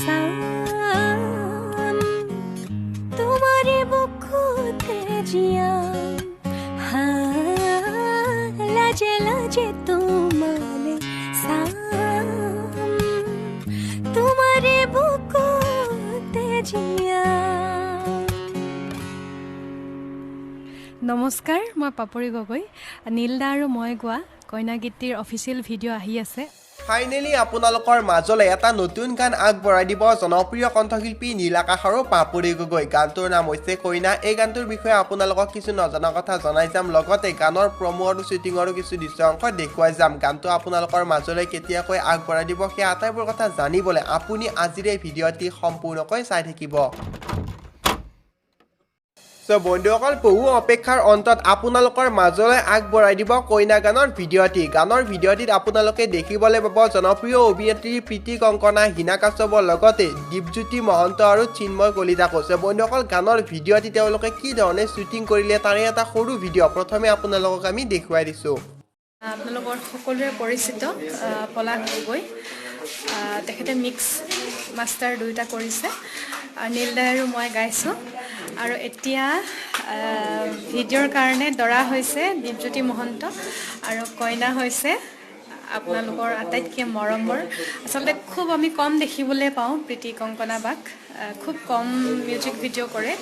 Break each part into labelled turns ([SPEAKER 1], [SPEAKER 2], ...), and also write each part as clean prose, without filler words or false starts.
[SPEAKER 1] साम तुम्हारे बुकोते जिया हाँ लाजे लाजे तुम्हारे साम तुम्हारे बुकोते जिया नमस्कार मैं पापरी गगৈ नील दा और मैं गोवा कोइना गीतिर ऑफिशियल वीडियो आহি আছে
[SPEAKER 2] ফাইনেলি আপোনালোকৰ মাজলৈ এটা নতুন গান আগবঢ়াই দিব জনপ্ৰিয় কণ্ঠশিল্পী নীল আকাশ আৰু পাপৰি গগৈ গানটোৰ নাম হৈছে কইনা এই গানটোৰ বিষয়ে আপোনালোকক কিছু নজনা কথা জনাই যাম লগতে গানৰ প্ৰমো আৰু শুটিংৰো কিছু দৃশ্য অংশ দেখুৱাই যাম গানটো আপোনালোকৰ মাজলৈ কেতিয়াকৈ আগবঢ়াই দিব সেই আটাইবোৰ কথা জানিবলৈ আপুনি আজিৰ এই ভিডিঅ'টি সম্পূৰ্ণকৈ চাই থাকিব বন্ধুসকল বহু অপেক্ষাৰ অন্তত আপোনালোকৰ মাজলৈ আগবঢ়াই দিব কইনা গানৰ ভিডিঅ'টিত আপোনালোকে দেখিবলৈ পাব জনপ্ৰিয় অভিনেত্ৰী প্ৰীতি কংকনা হিনা কাশ্যপৰ লগতে দীপজ্যোতি মহন্ত আৰু চিন্ময় কলিতাকো বন্ধুসকল গানৰ ভিডিঅ'টি তেওঁলোকে কি ধৰণে শ্বুটিং কৰিলে তাৰে এটা সৰু ভিডিঅ' প্ৰথমে আপোনালোকক আমি দেখুৱাই দিছোঁ
[SPEAKER 3] আপোনালোকৰ সকলোৰে পৰিচিত পলাশ গগৈ তেখেতে মিক্স মাষ্টাৰ দুইটা কৰিছে নীল দাই আৰু মই গাইছোঁ আৰু এতিয়া ভিডিঅ'ৰ কাৰণে দৰা হৈছে দীপজ্যোতি মহন্ত আৰু কইনা হৈছে আপোনালোকৰ আটাইতকৈ মৰমৰ আচলতে খুব আমি কম দেখিবলৈ পাওঁ প্ৰীতি কংকনা বাক খুব কম মিউজিক ভিডিঅ' কৰে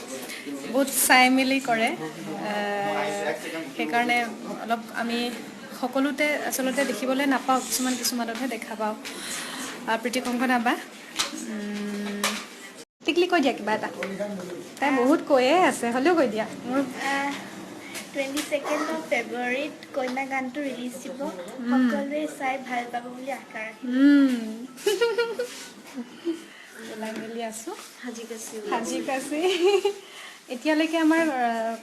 [SPEAKER 3] বহুত চাই মেলি কৰে সেইকাৰণে অলপ আমি সকলোতে আচলতে দেখিবলৈ নাপাওঁ কিছুমানতহে দেখা পাওঁ প্ৰীতি কংকনা বা টিকলি কৈ দিয়া কিবা এটা তাই বহুত কৈয়ে আছে হ'লেও কৈ দিয়া মোৰ
[SPEAKER 4] 22nd of February কইনা গানটো ৰিলিজ দিব সকলোৱে চাই ভাল পাব বুলি আশা
[SPEAKER 3] ওলাই মেলি আছোঁ সাজি কাচি এতিয়ালৈকে আমাৰ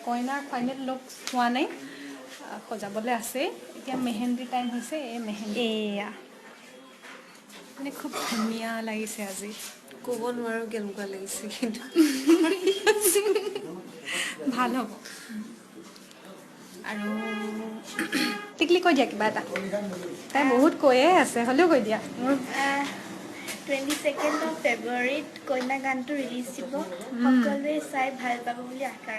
[SPEAKER 3] কইনাৰ ফাইনেল লুক হোৱা নাই সজাবলৈ আছে এতিয়া মেহেন্দি টাইম হৈছে এই মেহেন্দি এয়া মানে খুব ধুনীয়া লাগিছে আজি
[SPEAKER 5] ক'ব নোৱাৰো কেনেকুৱা লাগিছে কিন্তু
[SPEAKER 3] ভাল হ'ব আৰু টিকলি কৈ দিয়া কিবা এটা তাই বহুত কৈয়ে আছে হ'লেও কৈ দিয়া মোৰ
[SPEAKER 4] 22nd of February কইনা গানটো ৰিলিজ দিব সকলোৱে চাই ভাল পাব বুলি আশা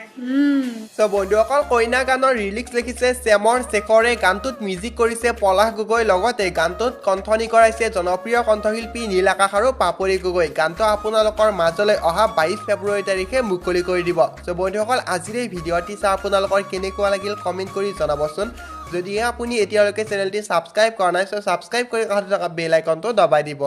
[SPEAKER 2] বন্ধুসকল কইনা গানৰ ৰিলিক্স লিখিছে চেমৰ শেখৰে গানটোত মিউজিক কৰিছে পলাশ গগৈ লগতে গানটোত কণ্ঠনি কৰাইছে জনপ্ৰিয় কণ্ঠশিল্পী নীল আকাশ আৰু পাপৰি গগৈ গানটো আপোনালোকৰ মাজলৈ অহা 22 ফেব্ৰুৱাৰী তাৰিখে মুকলি কৰি দিব বন্ধুসকল আজিৰ এই ভিডিঅ'টি চাই আপোনালোকৰ কেনেকুৱা লাগিল কমেণ্ট কৰি জনাবচোন যদিহে আপুনি এতিয়ালৈকে চেনেলটি ছাবস্ক্ৰাইব কৰা নাই ছাবস্ক্ৰাইব কৰি কাষতে থকা বেল আইকনটো দবাই দিব